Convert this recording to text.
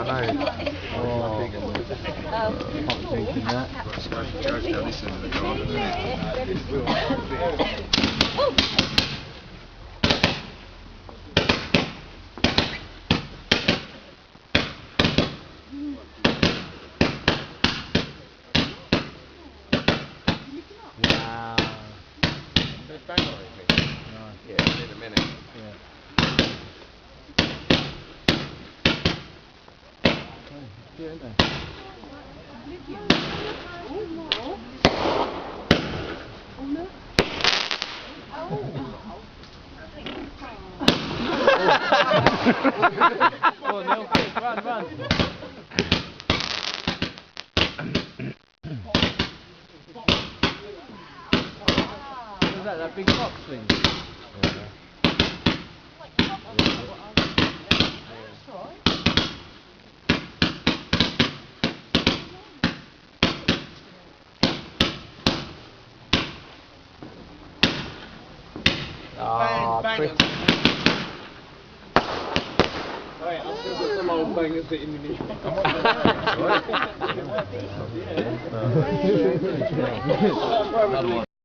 I know. Oh, not thinking that. Goes down this end of the garden, Wow. There's bang on it, mate. Nice. Yeah, in a minute. Yeah. Yeah, isn't it? Oh, Neil, quick, run. What was that big box thing? Ah, bang. Right, I've still got some old bangers sitting in here. Another one.